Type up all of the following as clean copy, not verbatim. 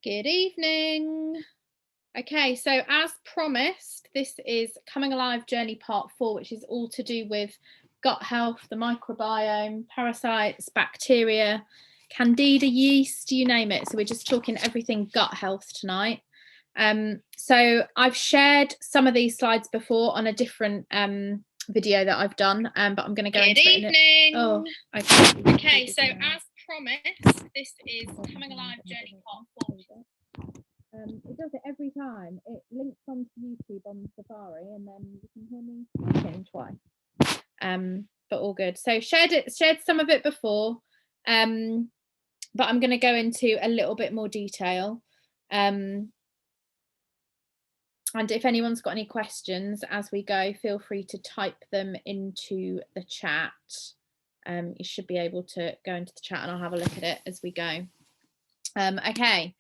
Good evening. Okay, so as promised, this is Coming Alive Journey Part 4, which is all to do with gut health, the microbiome, parasites, bacteria, Candida, yeast, you name it. So we're just talking everything gut health tonight. So I've shared some of these slides before on a different video that I've done, but I'm going to go into it. Good evening. Oh, okay. Okay, so as promised, this is Coming Alive Journey Part 4. It does it every time. It links onto YouTube on Safari, and then you can hear me talking twice. But all good. So shared some of it before, but I'm going to go into a little bit more detail. And if anyone's got any questions as we go, feel free to type them into the chat. You should be able to go into the chat and I'll have a look at it as we go. Okay.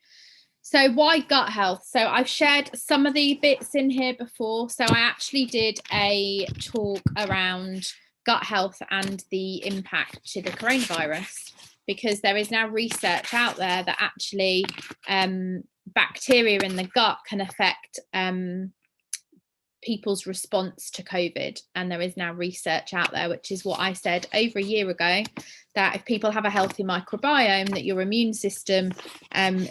So why gut health? So I've shared some of the bits in here before. So I actually did a talk around gut health and the impact to the coronavirus, because there is now research out there that actually bacteria in the gut can affect people's response to COVID. And there is now research out there, which is what I said over a year ago, that if people have a healthy microbiome, that your immune system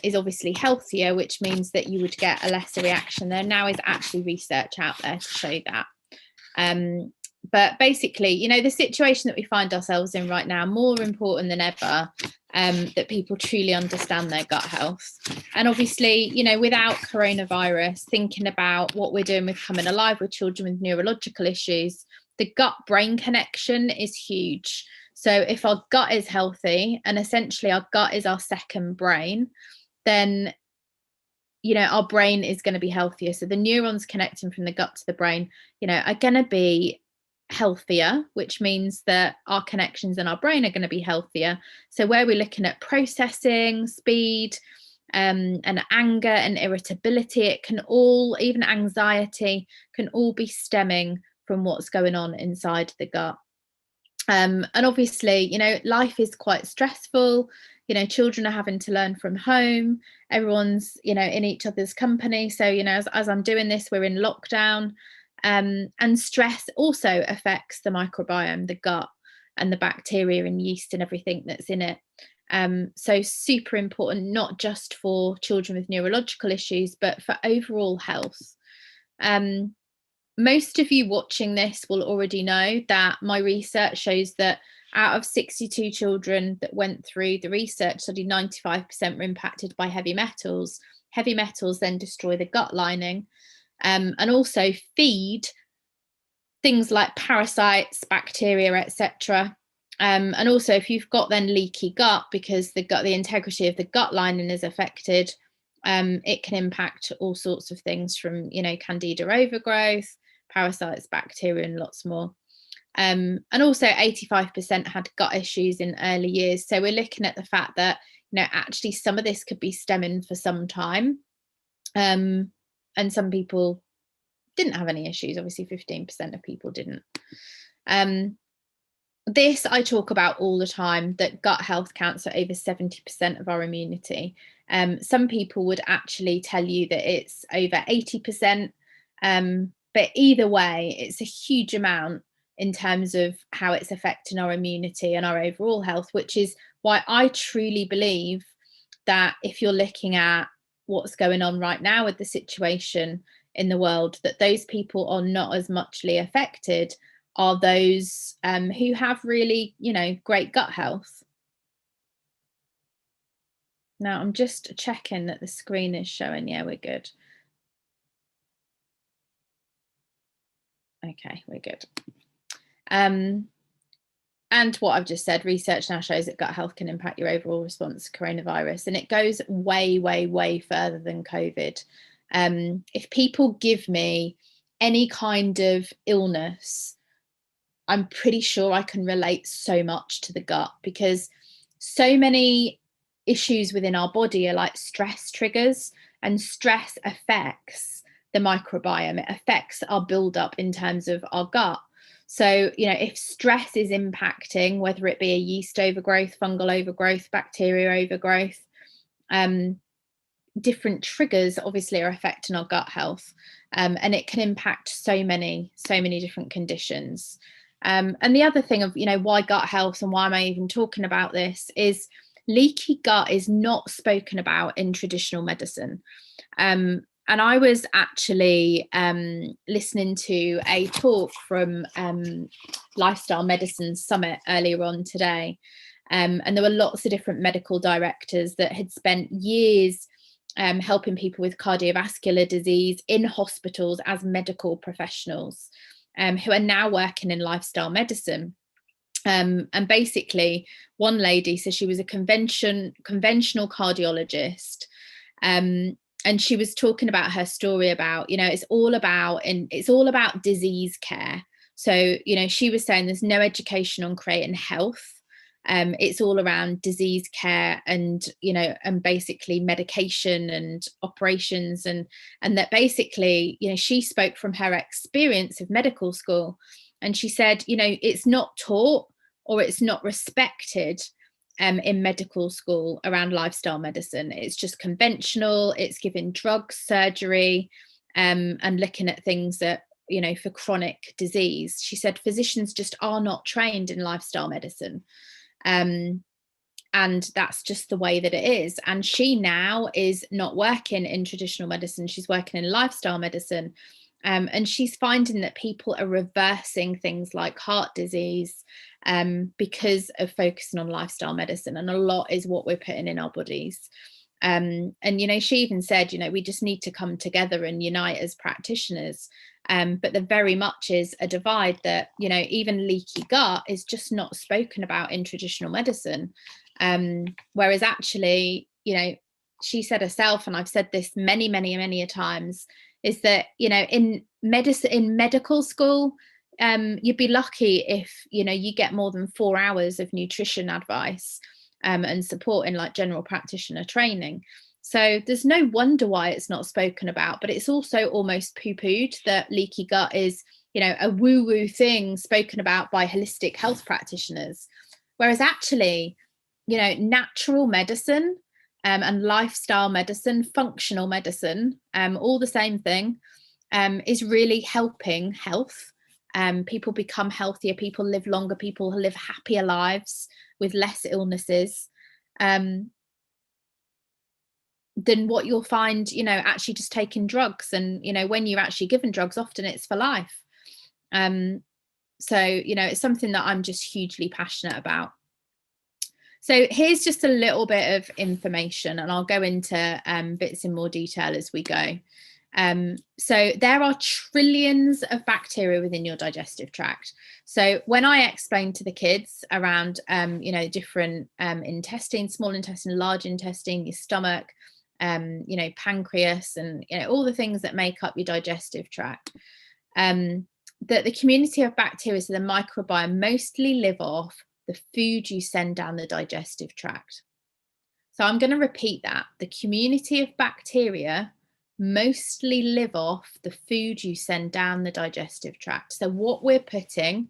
is obviously healthier, which means that you would get a lesser reaction. There now is actually research out there to show that. But basically, you know, the situation that we find ourselves in right now, more important than ever, that people truly understand their gut health. And obviously, you know, without coronavirus, thinking about what we're doing with Coming Alive with children with neurological issues, the gut-brain connection is huge. So if our gut is healthy, and essentially our gut is our second brain, then, you know, our brain is going to be healthier. So the neurons connecting from the gut to the brain, you know, are going to be healthier, which means that our connections in our brain are going to be healthier. So where we're looking at processing, speed, and anger and irritability, it can all, even anxiety, can all be stemming from what's going on inside the gut. And obviously, you know, life is quite stressful. You know, children are having to learn from home. Everyone's, you know, in each other's company. So, you know, as I'm doing this, we're in lockdown. And stress also affects the microbiome, the gut, and the bacteria and yeast and everything that's in it. So super important, not just for children with neurological issues, but for overall health. Most of you watching this will already know that my research shows that out of 62 children that went through the research study, 95% were impacted by heavy metals. Heavy metals then destroy the gut lining, and also feed things like parasites, bacteria, etc. And also, if you've got then leaky gut, because the integrity of the gut lining is affected, it can impact all sorts of things from, you know, Candida overgrowth, parasites, bacteria, and lots more. And also 85% had gut issues in early years. So we're looking at the fact that, you know, actually some of this could be stemming for some time. And some people didn't have any issues. Obviously 15% of people didn't. This I talk about all the time, that gut health counts for over 70% of our immunity. Some people would actually tell you that it's over 80%, but either way, it's a huge amount in terms of how it's affecting our immunity and our overall health, which is why I truly believe that if you're looking at what's going on right now with the situation in the world, that those people are not as muchly affected are those who have really, you know, great gut health. Now I'm just checking that the screen is showing. Yeah, we're good. Okay, we're good. And what I've just said, research now shows that gut health can impact your overall response to coronavirus, and it goes way, way, way further than COVID. If people give me any kind of illness, I'm pretty sure I can relate so much to the gut, because so many issues within our body are like stress triggers, and stress affects the microbiome. It affects our buildup in terms of our gut. So, you know, if stress is impacting, whether it be a yeast overgrowth, fungal overgrowth, bacteria overgrowth, different triggers obviously are affecting our gut health, and it can impact so many different conditions. And the other thing of, why gut health and why am I even talking about this is leaky gut is not spoken about in traditional medicine. And I was actually listening to a talk from Lifestyle Medicine Summit earlier on today. And there were lots of different medical directors that had spent years helping people with cardiovascular disease in hospitals as medical professionals, who are now working in lifestyle medicine. And basically, one lady, so she was a conventional cardiologist, and she was talking about her story about, it's all about disease care. So, she was saying there's no education on creating health. It's all around disease care and, and basically medication and operations, and that basically, she spoke from her experience of medical school. And she said, it's not taught or it's not respected in medical school around lifestyle medicine. It's just conventional. It's giving drugs, surgery, and looking at things that, for chronic disease. She said physicians just are not trained in lifestyle medicine. And that's just the way that it is. And she now is not working in traditional medicine. She's working in lifestyle medicine. And she's finding that people are reversing things like heart disease because of focusing on lifestyle medicine. And a lot is what we're putting in our bodies. And, she even said, we just need to come together and unite as practitioners. But there very much is a divide that, even leaky gut is just not spoken about in traditional medicine. Whereas actually, she said herself, and I've said this many, many, many a times, is that, in medicine, in medical school, you'd be lucky if, you get more than 4 hours of nutrition advice and support in like general practitioner training. So there's no wonder why it's not spoken about, but it's also almost poo-pooed that leaky gut is, a woo-woo thing spoken about by holistic health practitioners. Whereas actually, natural medicine and lifestyle medicine, functional medicine, all the same thing, is really helping health. People become healthier, people live longer, people live happier lives with less illnesses than what you'll find, actually just taking drugs. And, when you're actually given drugs, often it's for life. So, it's something that I'm just hugely passionate about. So here's just a little bit of information, and I'll go into bits in more detail as we go. So there are trillions of bacteria within your digestive tract. So when I explain to the kids around, different intestine, small intestine, large intestine, your stomach, pancreas, and all the things that make up your digestive tract, that the community of bacteria, so the microbiome, mostly live off the food you send down the digestive tract. So I'm going to repeat that. The community of bacteria mostly live off the food you send down the digestive tract. So what we're putting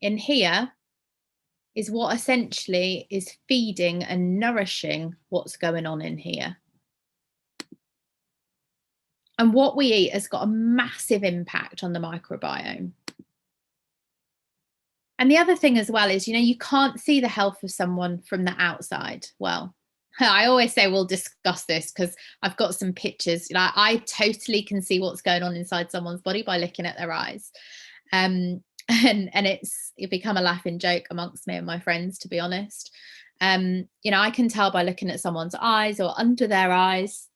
in here is what essentially is feeding and nourishing what's going on in here. And what we eat has got a massive impact on the microbiome. And the other thing as well is, you can't see the health of someone from the outside. Well, I always say we'll discuss this because I've got some pictures. I totally can see what's going on inside someone's body by looking at their eyes. And it become a laughing joke amongst me and my friends, to be honest. I can tell by looking at someone's eyes or under their eyes,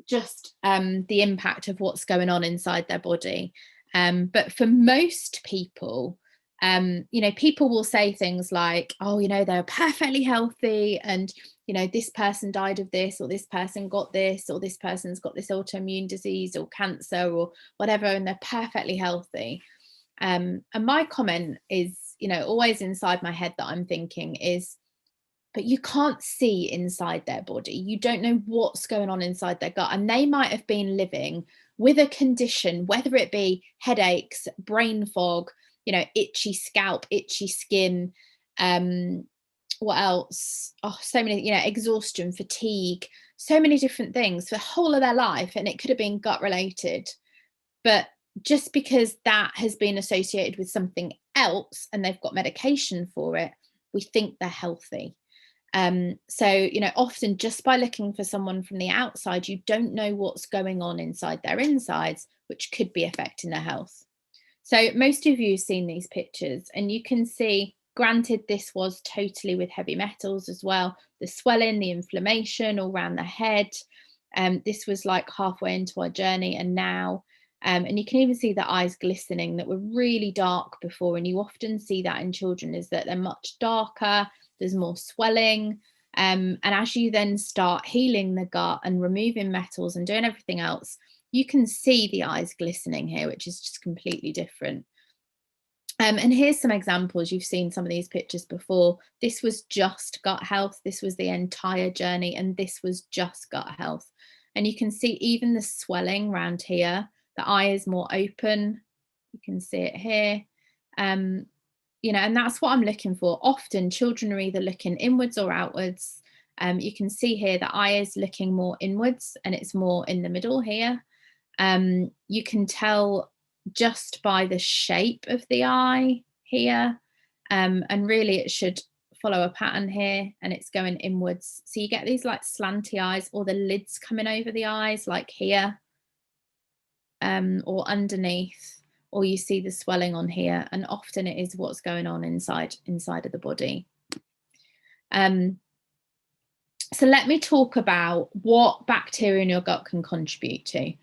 just the impact of what's going on inside their body. But for most people, people will say things like, oh, they're perfectly healthy, and, this person died of this, or this person got this, or this person's got this autoimmune disease or cancer or whatever, and they're perfectly healthy. And my comment is, always inside my head that I'm thinking is, but you can't see inside their body. You don't know what's going on inside their gut. And they might have been living with a condition, whether it be headaches, brain fog, itchy scalp, itchy skin, what else? Oh, so many, exhaustion, fatigue, so many different things for the whole of their life, and it could have been gut related. But just because that has been associated with something else and they've got medication for it, we think they're healthy. So, often just by looking for someone from the outside, you don't know what's going on inside their insides, which could be affecting their health. So most of you have seen these pictures, and you can see, granted, this was totally with heavy metals as well, the swelling, the inflammation all around the head. This was like halfway into our journey, and now, and you can even see the eyes glistening that were really dark before. And you often see that in children, is that they're much darker, there's more swelling. And as you then start healing the gut and removing metals and doing everything else, you can see the eyes glistening here, which is just completely different. And here's some examples. You've seen some of these pictures before. This was just gut health. This was the entire journey, and this was just gut health. And you can see even the swelling around here. The eye is more open. You can see it here. And that's what I'm looking for. Often children are either looking inwards or outwards. You can see here the eye is looking more inwards, and it's more in the middle here. You can tell just by the shape of the eye here, and really it should follow a pattern here, and it's going inwards. So you get these like slanty eyes, or the lids coming over the eyes like here, or underneath, or you see the swelling on here, and often it is what's going on inside of the body. So let me talk about what bacteria in your gut can contribute to.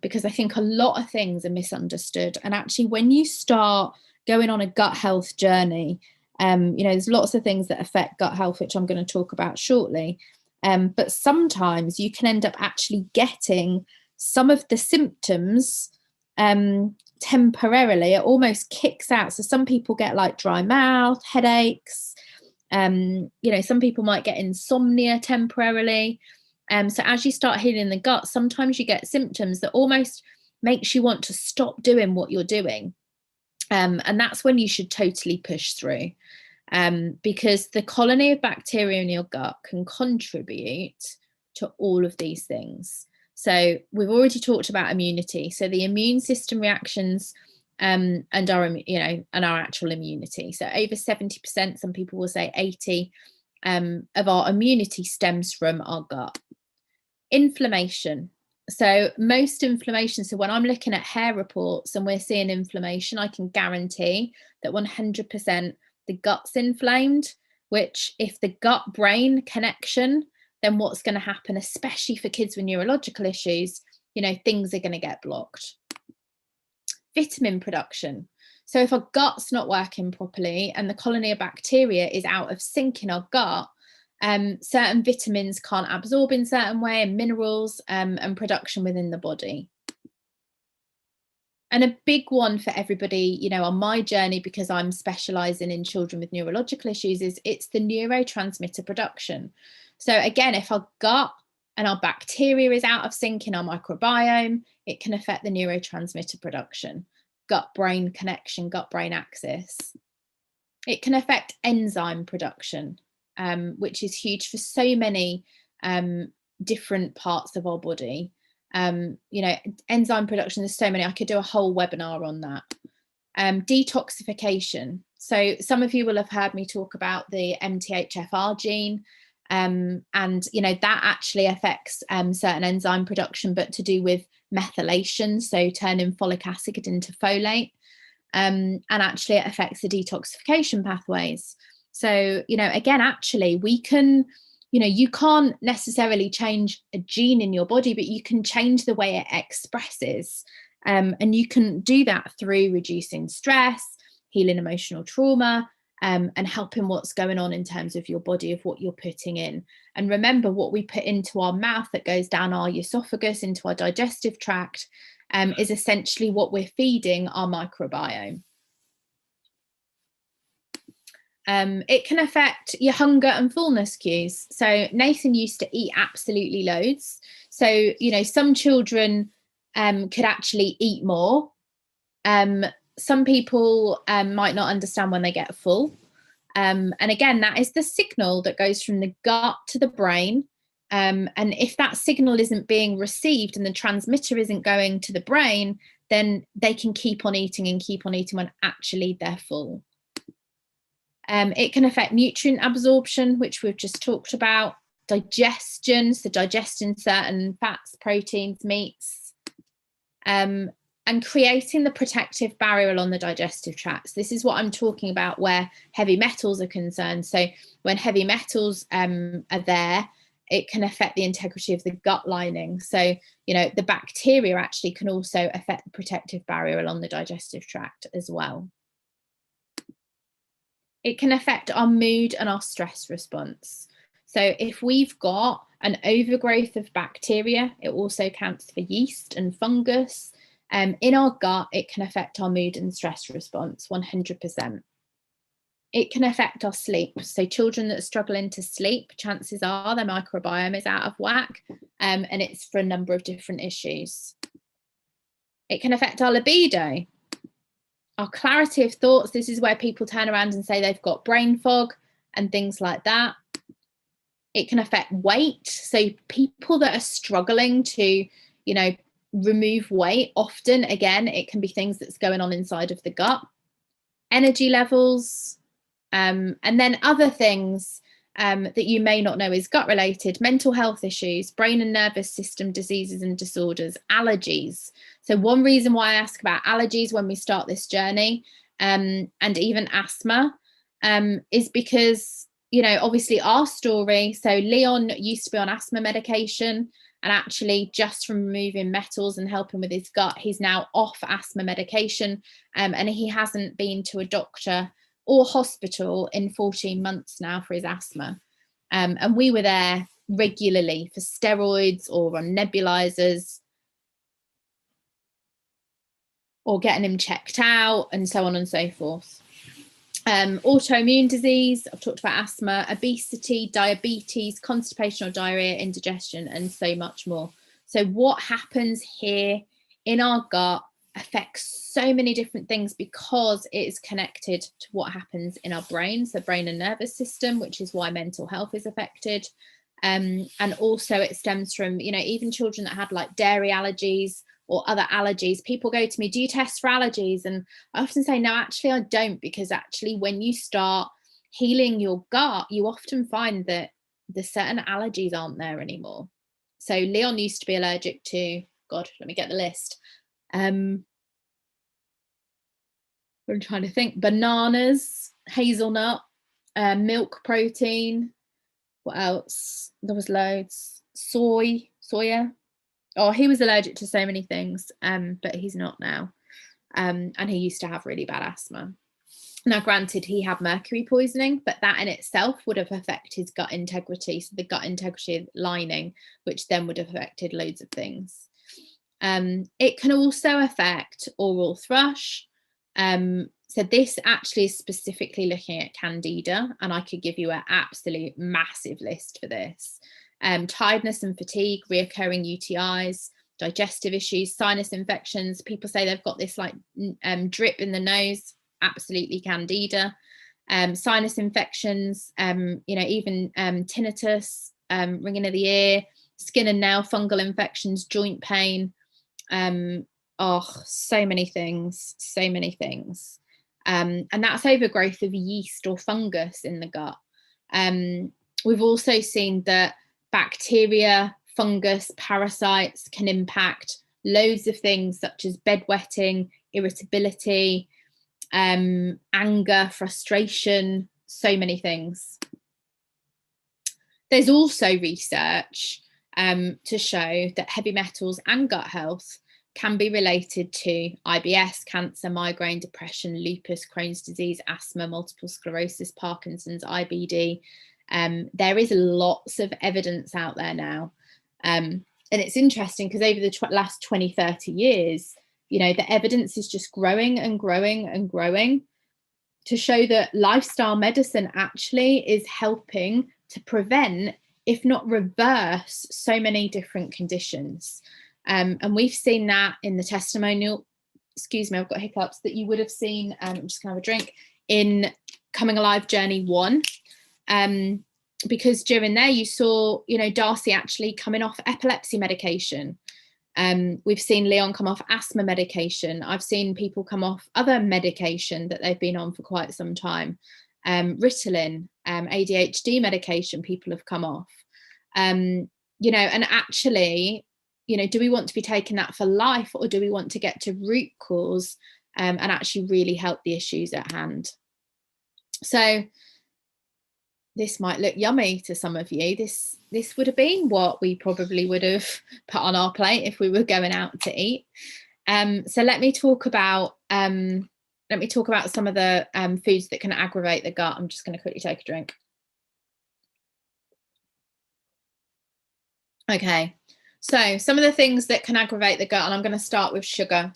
Because I think a lot of things are misunderstood. And actually, when you start going on a gut health journey, there's lots of things that affect gut health, which I'm going to talk about shortly. But sometimes you can end up actually getting some of the symptoms temporarily. It almost kicks out. So some people get like dry mouth, headaches. Some people might get insomnia temporarily. So as you start healing the gut, sometimes you get symptoms that almost makes you want to stop doing what you're doing. And that's when you should totally push through, because the colony of bacteria in your gut can contribute to all of these things. So we've already talked about immunity. So the immune system reactions and our actual immunity. So over 70%, some people will say 80%, of our immunity stems from our gut. Inflammation. So most inflammation, so when I'm looking at hair reports and we're seeing inflammation, I can guarantee that 100% the gut's inflamed, which if the gut-brain connection, then what's going to happen, especially for kids with neurological issues, things are going to get blocked. Vitamin production. So if our gut's not working properly and the colony of bacteria is out of sync in our gut, certain vitamins can't absorb in certain way, and minerals and production within the body. And a big one for everybody, on my journey, because I'm specialising in children with neurological issues, is it's the neurotransmitter production. So again, if our gut and our bacteria is out of sync in our microbiome, it can affect the neurotransmitter production, gut-brain connection, gut-brain axis. It can affect enzyme production, which is huge for so many different parts of our body. Enzyme production, there's so many. I could do a whole webinar on that. Detoxification. So some of you will have heard me talk about the MTHFR gene, and that actually affects certain enzyme production, but to do with methylation, so turning folic acid into folate, and actually it affects the detoxification pathways. So, again, actually we can, you can't necessarily change a gene in your body, but you can change the way it expresses. And you can do that through reducing stress, healing emotional trauma, and helping what's going on in terms of your body, of what you're putting in. And remember, what we put into our mouth that goes down our esophagus into our digestive tract is essentially what we're feeding our microbiome. It can affect your hunger and fullness cues. So Nathan used to eat absolutely loads. So, some children could actually eat more. Some people might not understand when they get full. And again, that is the signal that goes from the gut to the brain, And if that signal isn't being received and the transmitter isn't going to the brain, then they can keep on eating and keep on eating when actually they're full. It can affect nutrient absorption, which we've just talked about, digestion, so digesting certain fats, proteins, meats, and creating the protective barrier along the digestive tracts. This is what I'm talking about where heavy metals are concerned. So when heavy metals are there, it can affect the integrity of the gut lining. So, you know, the bacteria actually can also affect the protective barrier along the digestive tract as well. It can affect our mood and our stress response. So if we've got an overgrowth of bacteria, it also counts for yeast and fungus. In our gut, it can affect our mood and stress response 100%. It can affect our sleep. So children that are struggling to sleep, chances are their microbiome is out of whack, and it's for a number of different issues. It can affect our libido, our clarity of thoughts. This is where people turn around and say they've got brain fog and things like that. It can affect weight. So people that are struggling to, you know, remove weight, often, again, it can be things that's going on inside of the gut. Energy levels, and then other things that you may not know is gut related, mental health issues, brain and nervous system diseases and disorders, allergies. So one reason why I ask about allergies when we start this journey, and even asthma, is because, you know, obviously our story. So Leon used to be on asthma medication, and actually just from removing metals and helping with his gut, he's now off asthma medication, and he hasn't been to a doctor or hospital in 14 months now for his asthma. And we were there regularly for steroids or on nebulizers or getting him checked out and so on and so forth. Autoimmune disease, I've talked about asthma, obesity, diabetes, constipation or diarrhea, indigestion, and so much more. So what happens here in our gut affects so many different things because it is connected to what happens in our brain, so brain and nervous system, which is why mental health is affected. And also it stems from, you know, even children that had like dairy allergies or other allergies. People go to me, do you test for allergies? And I often say, no, actually I don't, because actually when you start healing your gut, you often find that the certain allergies aren't there anymore. So Leon used to be allergic to, God, let me get the list. I'm trying to think, bananas, hazelnut, milk protein. What else? There was loads. Soya. Oh, he was allergic to so many things, but he's not now. And he used to have really bad asthma. Now, granted, he had mercury poisoning, but that in itself would have affected his gut integrity. So the gut integrity lining, which then would have affected loads of things. It can also affect oral thrush. So this actually is specifically looking at Candida, and I could give you an absolute massive list for this. Tiredness and fatigue, reoccurring UTIs, digestive issues, sinus infections. People say they've got this like drip in the nose, absolutely Candida. Sinus infections, you know, even tinnitus, ringing of the ear, skin and nail fungal infections, joint pain. So many things. And that's overgrowth of yeast or fungus in the gut. We've also seen that bacteria, fungus, parasites can impact loads of things such as bedwetting, irritability, anger, frustration, so many things. There's also research to show that heavy metals and gut health can be related to IBS, cancer, migraine, depression, lupus, Crohn's disease, asthma, multiple sclerosis, Parkinson's, IBD. There is lots of evidence out there now. And it's interesting because over the last 20, 30 years, you know, the evidence is just growing and growing and growing to show that lifestyle medicine actually is helping to prevent, if not reverse, so many different conditions. And we've seen that in the testimonial, excuse me, I've got hiccups, that you would have seen, I'm just gonna have a drink, in Coming Alive Journey 1. because during there you saw, you know, Darcy actually coming off epilepsy medication. We've seen Leon come off asthma medication. I've seen people come off other medication that they've been on for quite some time. Ritalin, ADHD medication people have come off. You know, and actually, you know, do we want to be taking that for life, or do we want to get to root cause and actually really help the issues at hand? So this might look yummy to some of you. This would have been what we probably would have put on our plate if we were going out to eat. So let me talk about some of the foods that can aggravate the gut. I'm just going to quickly take a drink. Okay, so some of the things that can aggravate the gut, and I'm going to start with sugar.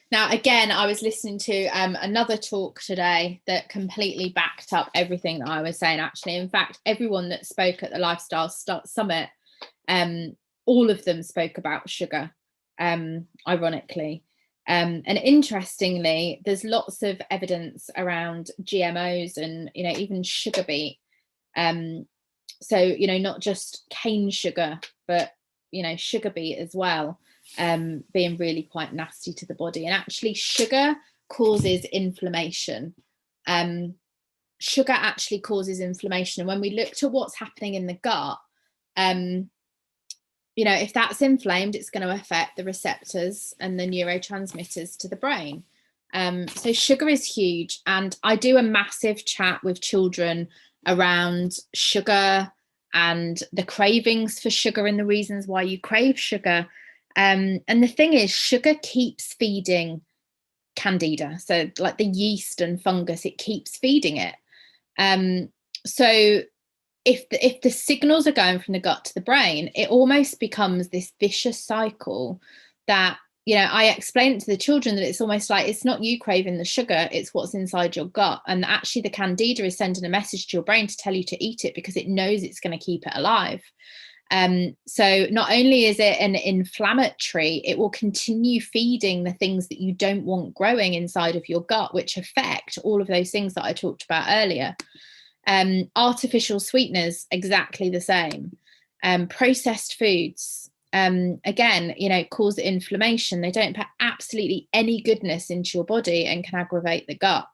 Now, again, I was listening to another talk today that completely backed up everything that I was saying, actually. In fact, everyone that spoke at the Lifestyle Summit, all of them spoke about sugar, ironically. And interestingly, there's lots of evidence around GMOs and, you know, even sugar beet. So, you know, not just cane sugar, but, you know, sugar beet as well, being really quite nasty to the body. And actually sugar causes inflammation. Sugar actually causes inflammation. And when we looked at what's happening in the gut, you know, if that's inflamed, it's going to affect the receptors and the neurotransmitters to the brain. So sugar is huge. And I do a massive chat with children around sugar and the cravings for sugar and the reasons why you crave sugar. And the thing is, sugar keeps feeding Candida. So like the yeast and fungus, it keeps feeding it. So if the signals are going from the gut to the brain, it almost becomes this vicious cycle that, you know, I explain it to the children that it's almost like it's not you craving the sugar, it's what's inside your gut. And actually the Candida is sending a message to your brain to tell you to eat it because it knows it's going to keep it alive. So not only is it an inflammatory, it will continue feeding the things that you don't want growing inside of your gut, which affect all of those things that I talked about earlier. Artificial sweeteners, exactly the same. Processed foods, again, you know, cause inflammation. They don't put absolutely any goodness into your body and can aggravate the gut.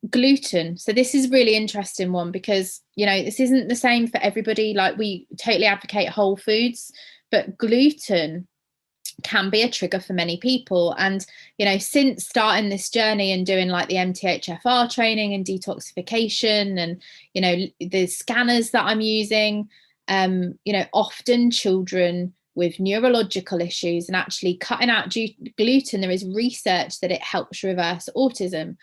Gluten. So this is a really interesting one because, you know, this isn't the same for everybody. Like, we totally advocate whole foods, but gluten can be a trigger for many people. And, you know, since starting this journey and doing like the MTHFR training and detoxification and, you know, the scanners that I'm using, you know, often children with neurological issues, and actually cutting out gluten, there is research that it helps reverse autism.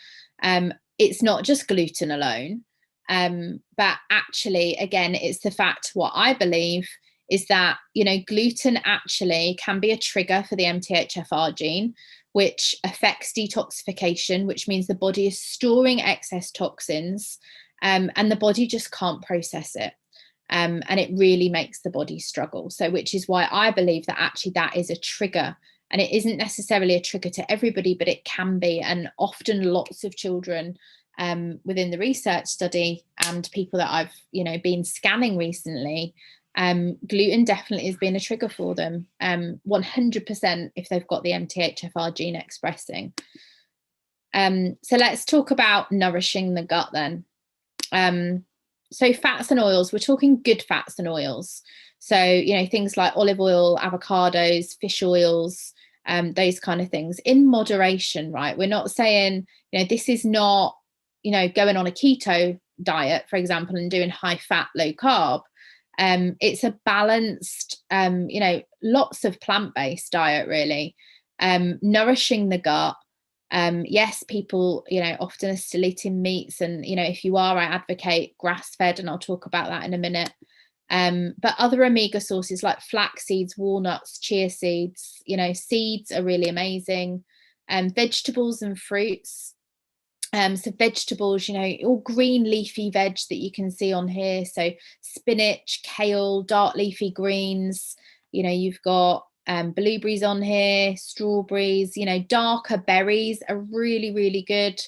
It's not just gluten alone, but actually, again, it's the fact, what I believe is that, you know, gluten actually can be a trigger for the MTHFR gene, which affects detoxification, which means the body is storing excess toxins, and the body just can't process it. And it really makes the body struggle. So, which is why I believe that actually that is a trigger. And it isn't necessarily a trigger to everybody, but it can be. And often lots of children within the research study and people that I've, you know, been scanning recently, gluten definitely has been a trigger for them, 100% if they've got the MTHFR gene expressing. So let's talk about nourishing the gut then. So fats and oils, we're talking good fats and oils. So, you know, things like olive oil, avocados, fish oils, those kind of things in moderation, right? We're not saying, you know, this is not, you know, going on a keto diet, for example, and doing high fat, low carb. It's a balanced, you know, lots of plant-based diet, really. Nourishing the gut. Yes, people, you know, often are still eating meats, and, you know, if you are, I advocate grass-fed, and I'll talk about that in a minute. But other omega sources like flax seeds, walnuts, chia seeds, you know, seeds are really amazing. Vegetables and fruits. So vegetables, you know, all green leafy veg that you can see on here. So spinach, kale, dark leafy greens, you know, you've got blueberries on here, strawberries, you know, darker berries are really, really good.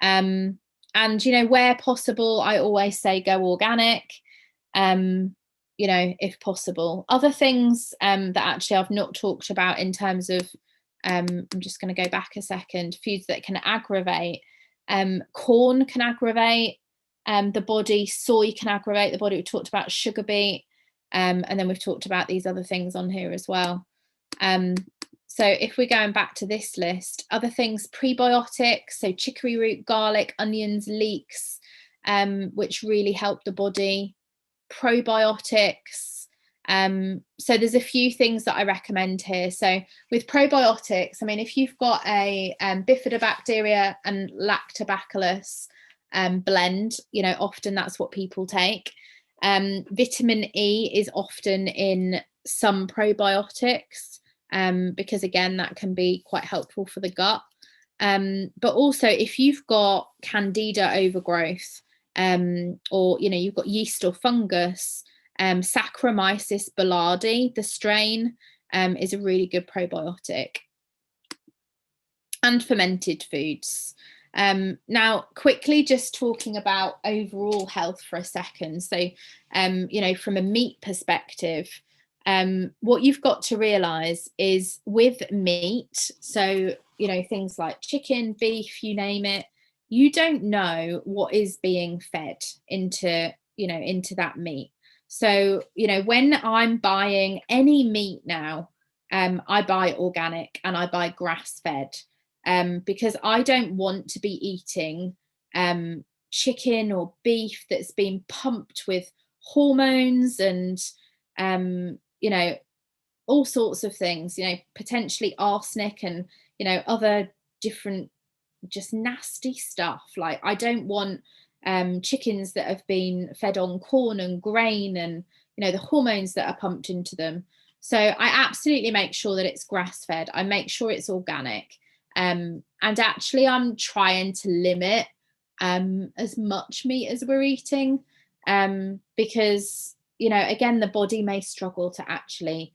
And And, you know, where possible, I always say go organic, you know, if possible. Other things that actually I've not talked about in terms of, I'm just going to go back a second, foods that can aggravate. Corn can aggravate the body, soy can aggravate the body. We talked about sugar beet, and then we've talked about these other things on here as well. So if we're going back to this list, other things, prebiotics, so chicory root, garlic, onions, leeks, which really help the body. Probiotics. So there's a few things that I recommend here. So with probiotics, I mean, if you've got a bifidobacteria and lactobacillus blend, you know, often that's what people take. Vitamin E is often in some probiotics, because again, that can be quite helpful for the gut. But also if you've got Candida overgrowth, or, you know, you've got yeast or fungus, Saccharomyces boulardii, the strain, is a really good probiotic. And fermented foods. Now, quickly, just talking about overall health for a second. So, you know, from a meat perspective, what you've got to realize is with meat, so, you know, things like chicken, beef, you name it, you don't know what is being fed into, you know, into that meat. So, you know, when I'm buying any meat now, I buy organic and I buy grass fed, because I don't want to be eating chicken or beef that's been pumped with hormones and, you know, all sorts of things, you know, potentially arsenic and, you know, other different just nasty stuff. Like, I don't want chickens that have been fed on corn and grain and, you know, the hormones that are pumped into them. So I absolutely make sure that it's grass fed. I make sure it's organic. And actually I'm trying to limit as much meat as we're eating, because, you know, again, the body may struggle to actually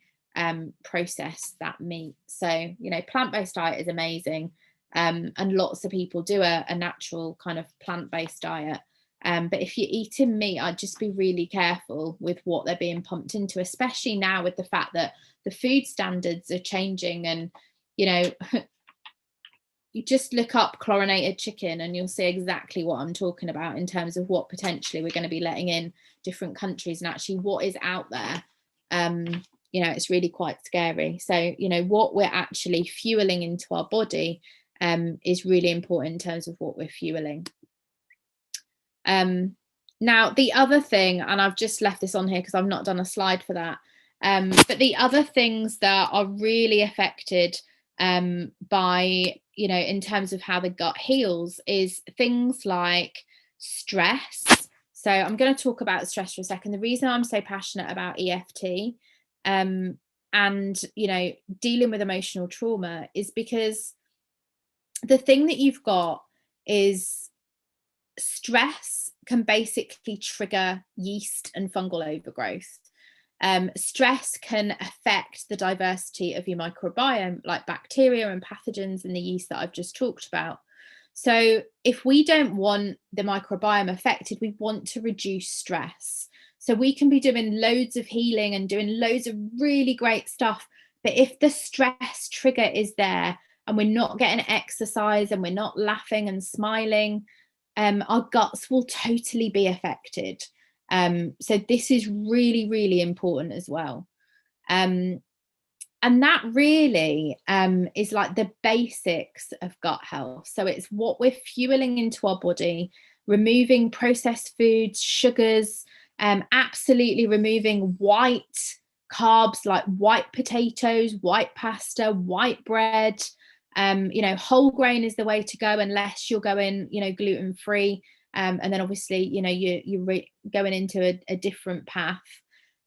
process that meat. So, you know, plant-based diet is amazing. And lots of people do a natural kind of plant-based diet. But if you're eating meat, I'd just be really careful with what they're being pumped into, especially now with the fact that the food standards are changing. And, you know, you just look up chlorinated chicken and you'll see exactly what I'm talking about in terms of what potentially we're going to be letting in different countries and actually what is out there. You know, it's really quite scary. So, you know, what we're actually fueling into our body is really important in terms of what we're fueling. Now, the other thing, and I've just left this on here because I've not done a slide for that, but the other things that are really affected by, you know, in terms of how the gut heals is things like stress. So I'm going to talk about stress for a second. The reason I'm so passionate about EFT and, you know, dealing with emotional trauma is because the thing that you've got is stress can basically trigger yeast and fungal overgrowth. Stress can affect the diversity of your microbiome, like bacteria and pathogens and the yeast that I've just talked about. So if we don't want the microbiome affected, we want to reduce stress. So we can be doing loads of healing and doing loads of really great stuff. But if the stress trigger is there and we're not getting exercise and we're not laughing and smiling, our guts will totally be affected. So this is really, really important as well. And that really is like the basics of gut health. So it's what we're fueling into our body, removing processed foods, sugars, absolutely removing white carbs like white potatoes, white pasta, white bread. You know, whole grain is the way to go unless you're going, you know, gluten free. And then obviously, you know, you're going into a different path.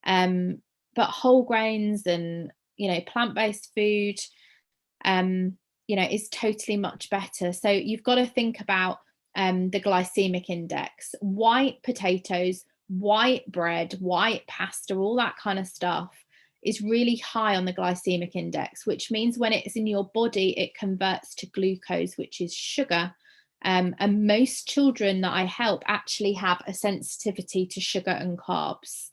But whole grains and, you know, plant-based food, you know, is totally much better. So you've got to think about the glycemic index. White potatoes, white bread, white pasta, all that kind of stuff is really high on the glycemic index, which means when it's in your body, it converts to glucose, which is sugar. And most children that I help actually have a sensitivity to sugar and carbs.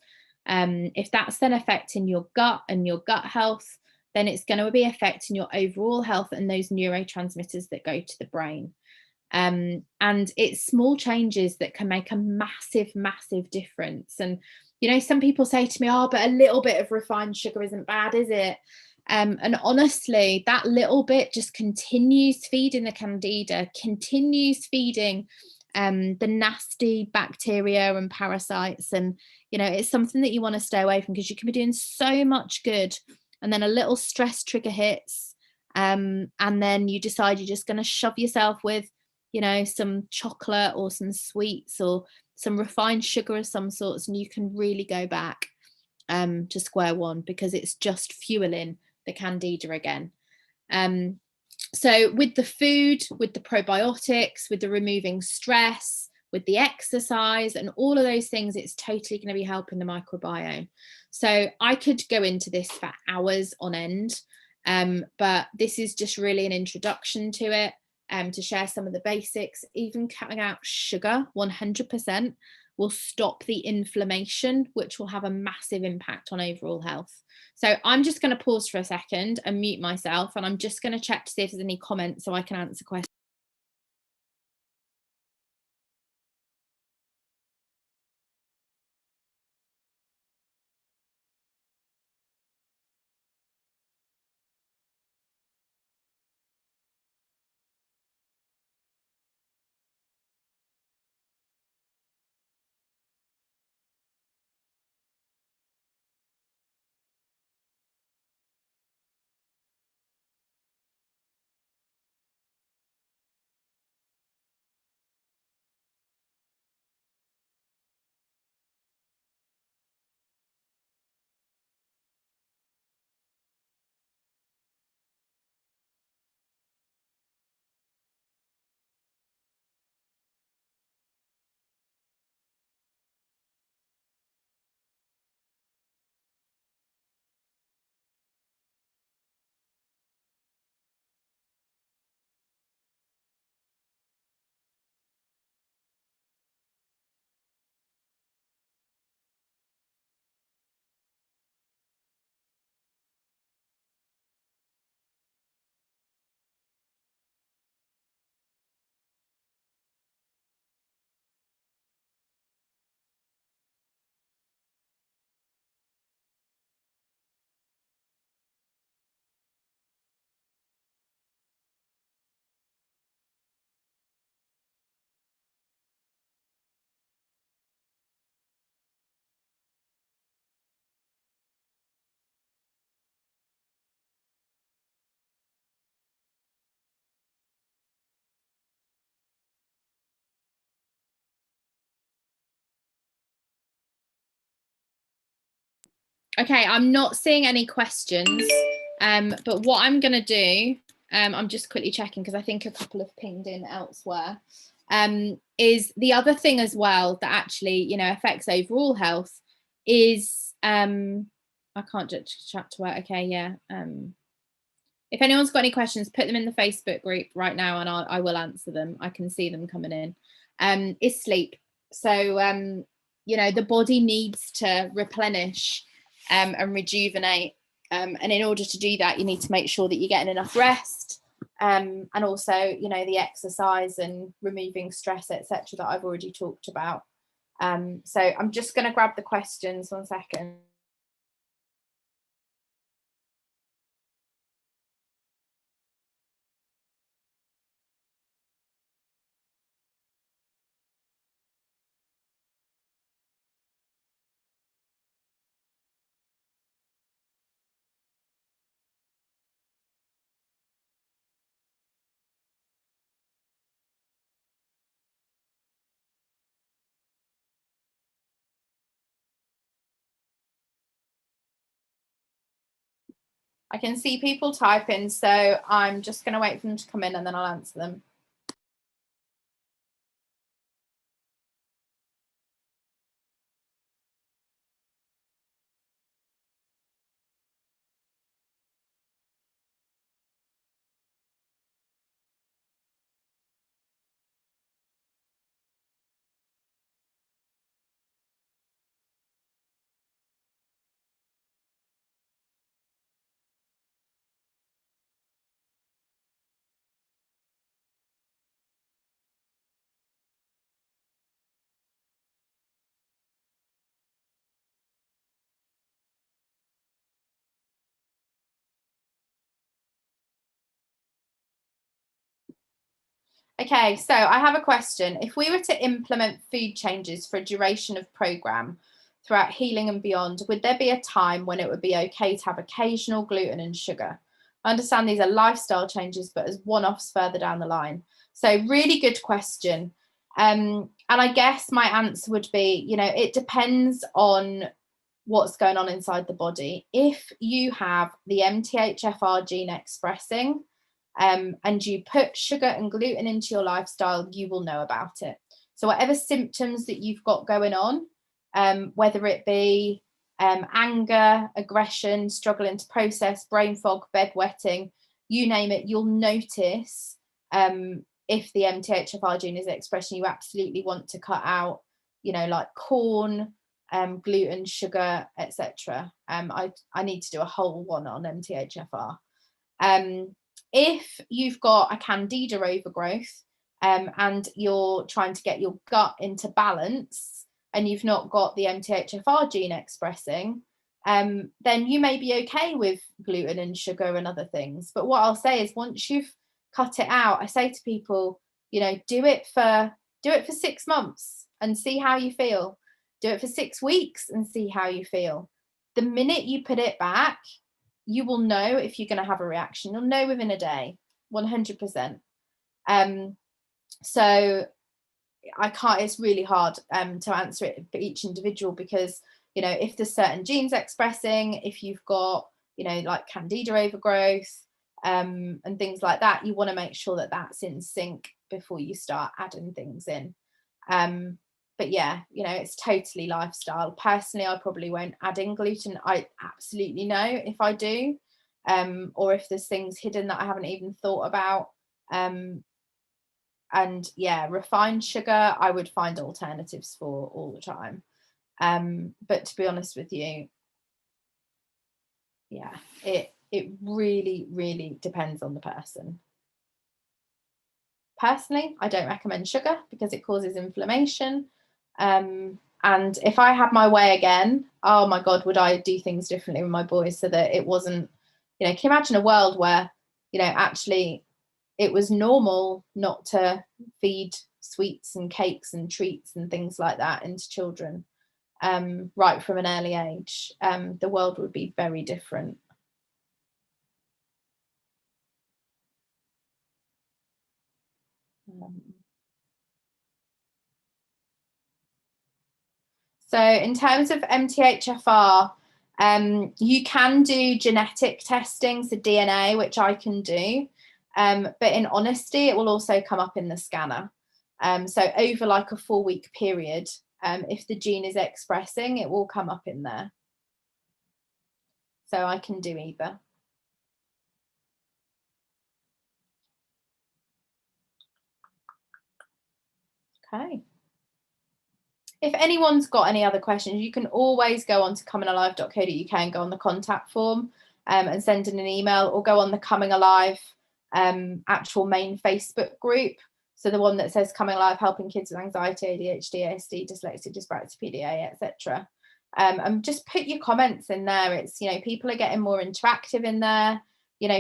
If that's then affecting your gut and your gut health, then it's going to be affecting your overall health and those neurotransmitters that go to the brain. And it's small changes that can make a massive, massive difference. And, you know, some people say to me, oh, but a little bit of refined sugar isn't bad, is it? And honestly, that little bit just continues feeding the Candida, continues feeding the nasty bacteria and parasites. And, you know, it's something that you want to stay away from, because you can be doing so much good, and then a little stress trigger hits. And then you decide you're just going to shove yourself with, you know, some chocolate or some sweets or some refined sugar of some sorts, and you can really go back to square one, because it's just fueling the Candida again. So with the food, with the probiotics, with the removing stress, with the exercise and all of those things, it's totally going to be helping the microbiome. So I could go into this for hours on end, but this is just really an introduction to it, to share some of the basics. Even cutting out sugar 100% will stop the inflammation, which will have a massive impact on overall health. So I'm just going to pause for a second and mute myself, and I'm just going to check to see if there's any comments so I can answer questions. Okay, I'm not seeing any questions, but what I'm going to do, I'm just quickly checking because I think a couple have pinged in elsewhere, is the other thing as well that actually, you know, affects overall health is, I can't just chat to it. Okay, yeah. If anyone's got any questions, put them in the Facebook group right now and I will answer them. I can see them coming in. Is sleep. So, you know, the body needs to replenish and rejuvenate. And in order to do that, you need to make sure that you're getting enough rest. And also, you know, the exercise and removing stress, etc., that I've already talked about. So I'm just going to grab the questions 1 second. I can see people typing, so I'm just going to wait for them to come in and then I'll answer them. Okay, so I have a question. If we were to implement food changes for a duration of programme throughout healing and beyond, would there be a time when it would be okay to have occasional gluten and sugar? I understand these are lifestyle changes, but as one-offs further down the line. So really good question. And I guess my answer would be, it depends on what's going on inside the body. If you have the MTHFR gene expressing, and you put sugar and gluten into your lifestyle, you will know about it. So whatever symptoms that you've got going on, whether it be anger, aggression, struggling to process, brain fog, bedwetting, you name it, you'll notice if the MTHFR gene is expressing. You absolutely want to cut out, like corn, gluten, sugar, etc. I need to do a whole one on MTHFR. If you've got a Candida overgrowth and you're trying to get your gut into balance and you've not got the MTHFR gene expressing, then you may be okay with gluten and sugar and other things. But what I'll say is, once you've cut it out, I say to people, do it for 6 months and see how you feel. Do it for 6 weeks and see how you feel. The minute you put it back, you will know if you're going to have a reaction. You'll know within a day, 100%. So I can't, it's really hard to answer it for each individual, because, if there's certain genes expressing, if you've got, like Candida overgrowth and things like that, you want to make sure that that's in sync before you start adding things in. But yeah, it's totally lifestyle. Personally, I probably won't add in gluten. I absolutely know if I do, or if there's things hidden that I haven't even thought about. And yeah, refined sugar, I would find alternatives for all the time. But to be honest with you, yeah, it really, really depends on the person. Personally, I don't recommend sugar because it causes inflammation. And if I had my way again, oh my God, would I do things differently with my boys so that it wasn't, can you imagine a world where, actually it was normal not to feed sweets and cakes and treats and things like that into children right from an early age? The world would be very different. So in terms of MTHFR, you can do genetic testing, so DNA, which I can do. But in honesty, it will also come up in the scanner. So over like a 4-week period, if the gene is expressing, it will come up in there. So I can do either. Okay. If anyone's got any other questions, you can always go on to comingalive.co.uk and go on the contact form and send in an email, or go on the Coming Alive actual main Facebook group. So the one that says Coming Alive, helping kids with anxiety, ADHD, ASD, dyslexia, dyspraxia, PDA, etc. And just put your comments in there. It's, people are getting more interactive in there.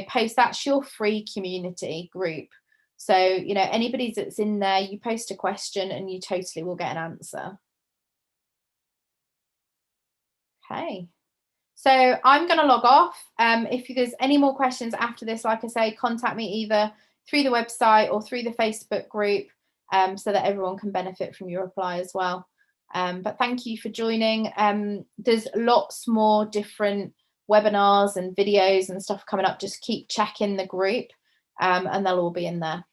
Post, that's your free community group. So, anybody that's in there, you post a question and you totally will get an answer. Okay. So I'm going to log off. If there's any more questions after this, like I say, contact me either through the website or through the Facebook group, so that everyone can benefit from your reply as well. But thank you for joining. There's lots more different webinars and videos and stuff coming up. Just keep checking the group and they'll all be in there.